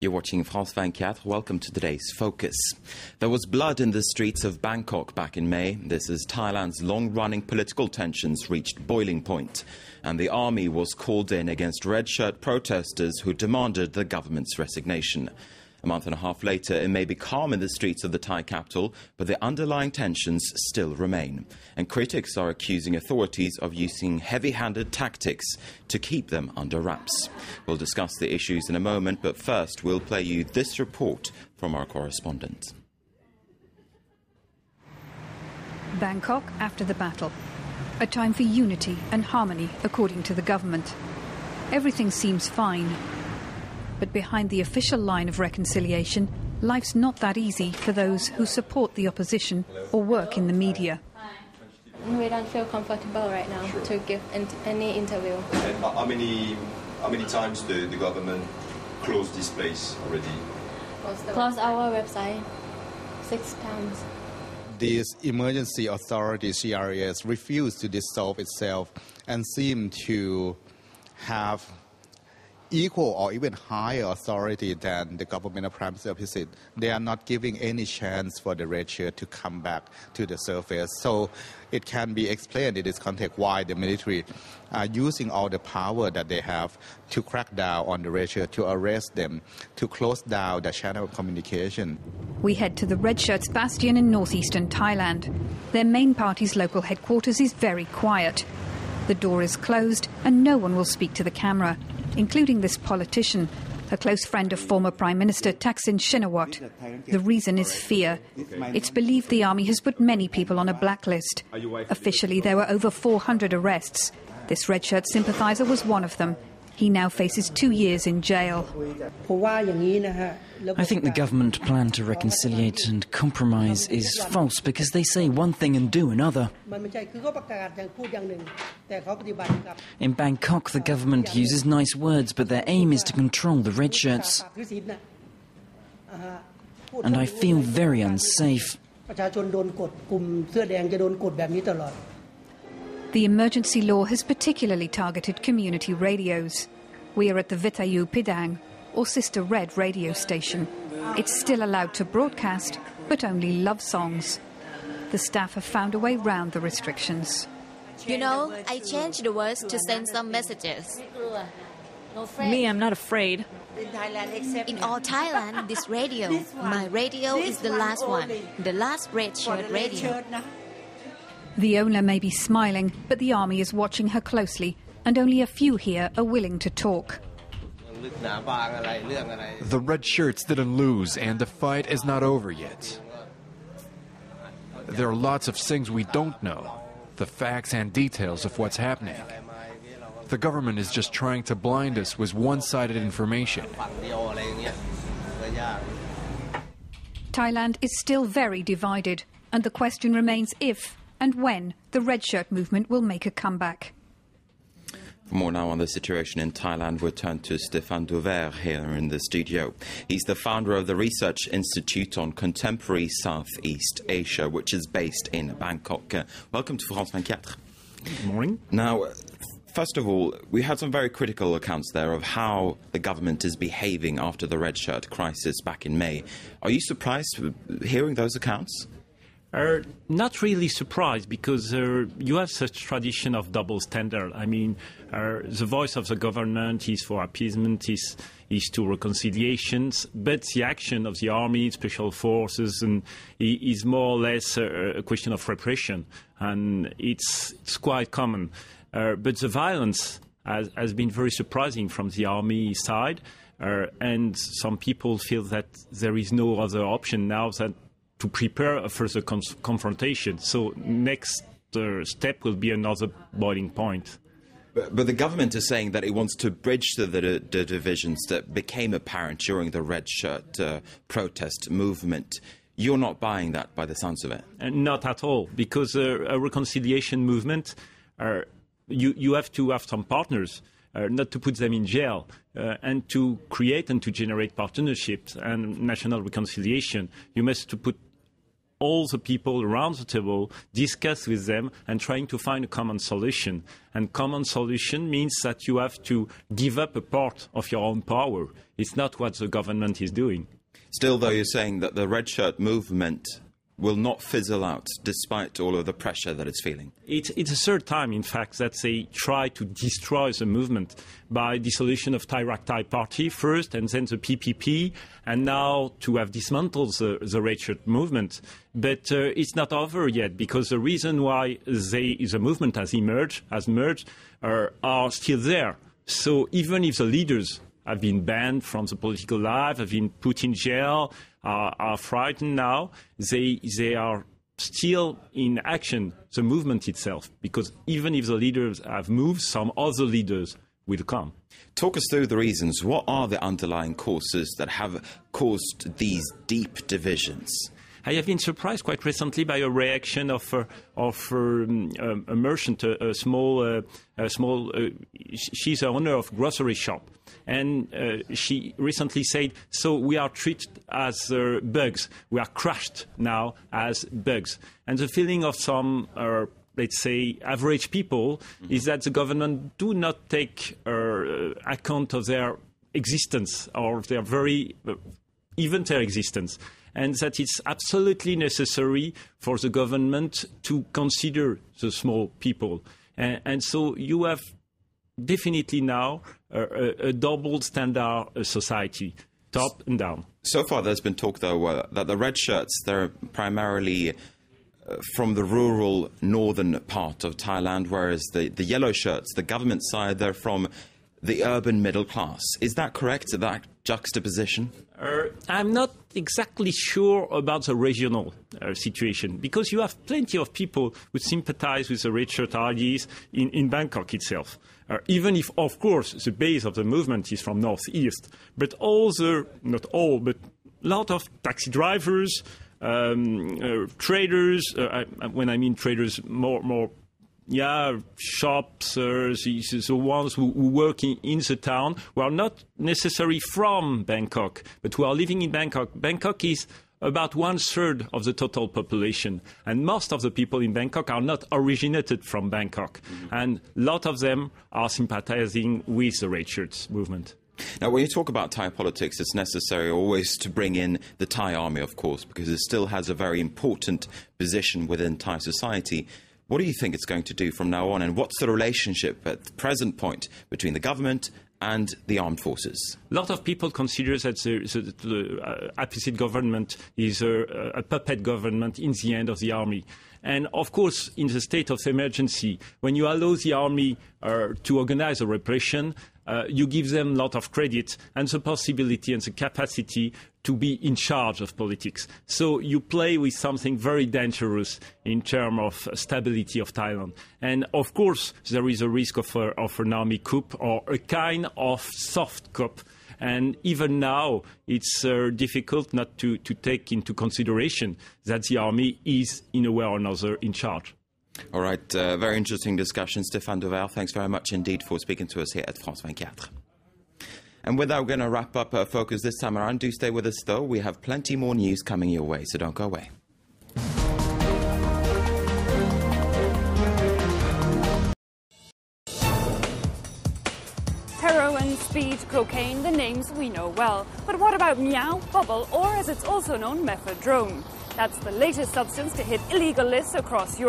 You're watching France 24. Welcome to today's Focus. There was blood in the streets of Bangkok back in May. This as Thailand's long-running political tensions reached boiling point, and the army was called in against red-shirt protesters who demanded the government's resignation. A month and a half later, it may be calm in the streets of the Thai capital, but the underlying tensions still remain. And critics are accusing authorities of using heavy-handed tactics to keep them under wraps. We'll discuss the issues in a moment, but first we'll play you this report from our correspondent. Bangkok after the battle. A time for unity and harmony, according to the government. Everything seems fine. But behind the official line of reconciliation, life's not that easy for those who support the opposition or work in the media. We don't feel comfortable right now to give any interview. And how many times the government closed this place already? Close our website 6 times. These emergency authorities, CRAs, refuse to dissolve itself and seem to have equal or even higher authority than the government of Prime Minister Pisit. They are not giving any chance for the red shirt to come back to the surface. So it can be explained in this context why the military are using all the power that they have to crack down on the red shirt, to arrest them, to close down the channel of communication. We head to the red shirts bastion in northeastern Thailand. Their main party's local headquarters is very quiet. The door is closed and no one will speak to the camera, including this politician, a close friend of former Prime Minister Thaksin Shinawatra. The reason is fear. It's believed the army has put many people on a blacklist. Officially, there were over 400 arrests. This red shirt sympathiser was one of them. He now faces 2 years in jail. I think the government plan to reconciliate and compromise is false because they say one thing and do another. In Bangkok, the government uses nice words, but their aim is to control the red shirts. And I feel very unsafe. The emergency law has particularly targeted community radios. We are at the Vitayu Pidang, or Sister Red radio station. It's still allowed to broadcast, but only love songs. The staff have found a way round the restrictions. You know, I changed the words to send some messages. Me, I'm not afraid. In all Thailand, this radio, my radio is the last one, the last red shirt radio. The owner may be smiling, but the army is watching her closely, and only a few here are willing to talk. The red shirts didn't lose, and the fight is not over yet. There are lots of things we don't know, the facts and details of what's happening. The government is just trying to blind us with one-sided information. Thailand is still very divided, and the question remains if and when the red shirt movement will make a comeback. For more now on the situation in Thailand, we'll turn to Stéphane Douvert here in the studio. He's the founder of the Research Institute on Contemporary Southeast Asia, which is based in Bangkok. Welcome to France 24. Good morning. Now, first of all, we had some very critical accounts there of how the government is behaving after the red shirt crisis back in May. Are you surprised hearing those accounts? Not really surprised, because you have such tradition of double standard. I mean, the voice of the government is for appeasement, is to reconciliations, but the action of the army, special forces, and is more or less a question of repression, and it's quite common. But the violence has been very surprising from the army side, and some people feel that there is no other option now than to prepare a further confrontation. So next step will be another boiling point. But the government is saying that it wants to bridge the divisions that became apparent during the red shirt protest movement. You're not buying that by the sounds of it? Not at all, because a reconciliation movement, you have to have some partners, not to put them in jail, and to create and to generate partnerships and national reconciliation. You must to put all the people around the table, discuss with them and trying to find a common solution. And common solution means that you have to give up a part of your own power. It's not what the government is doing. Still, though, you're saying that the red shirt movement will not fizzle out despite all of the pressure that it's feeling. It's the third time, in fact, that they try to destroy the movement by dissolution of Thai Party first, and then the PPP, and now to have dismantled the red shirt movement. But it's not over yet, because the reason why the movement has merged are still there. So even if the leaders have been banned from the political life, have been put in jail, are frightened now, they are still in action, the movement itself, because even if the leaders have moved, some other leaders will come. Talk us through the reasons. What are the underlying causes that have caused these deep divisions? I have been surprised quite recently by a reaction of a merchant, she's the owner of a grocery shop. And she recently said, so we are treated as bugs. We are crushed now as bugs. And the feeling of some, let's say, average people is that the government do not take account of their existence or their even their existence. And that it's absolutely necessary for the government to consider the small people. And so you have definitely now a double standard society, top and down. So far there's been talk, though, that the red shirts, they're primarily from the rural northern part of Thailand, whereas the yellow shirts, the government side, they're from the urban middle class. Is that correct, that juxtaposition? I'm not exactly sure about the regional situation, because you have plenty of people who sympathize with the red shirt ideas in Bangkok itself. Even if, of course, the base of the movement is from northeast, but not all, but a lot of taxi drivers, traders, when I mean traders, more shops, the ones who work in the town, who are not necessarily from Bangkok, but who are living in Bangkok. Bangkok is about 1/3 of the total population, and most of the people in Bangkok are not originated from Bangkok. And a lot of them are sympathizing with the red shirts movement. Now, when you talk about Thai politics, it's necessary always to bring in the Thai army, of course, because it still has a very important position within Thai society. What do you think it's going to do from now on, and what's the relationship at the present point between the government and the armed forces? A lot of people consider that the apposite government is a puppet government in the end of the army. And of course, in the state of emergency, when you allow the army to organize a repression, you give them a lot of credit and the possibility and the capacity to be in charge of politics. So you play with something very dangerous in terms of stability of Thailand. And of course, there is a risk of an army coup or a kind of soft coup. And even now, it's difficult not to take into consideration that the army is, in a way or another, in charge. All right, very interesting discussion. Stéphane Duval, thanks very much indeed for speaking to us here at France 24. And with that, we're going to wrap up our focus this time around. Do stay with us, though. We have plenty more news coming your way, so don't go away. Heroin, speed, cocaine, the names we know well. But what about meow, bubble, or as it's also known, mephedrone? That's the latest substance to hit illegal lists across Europe.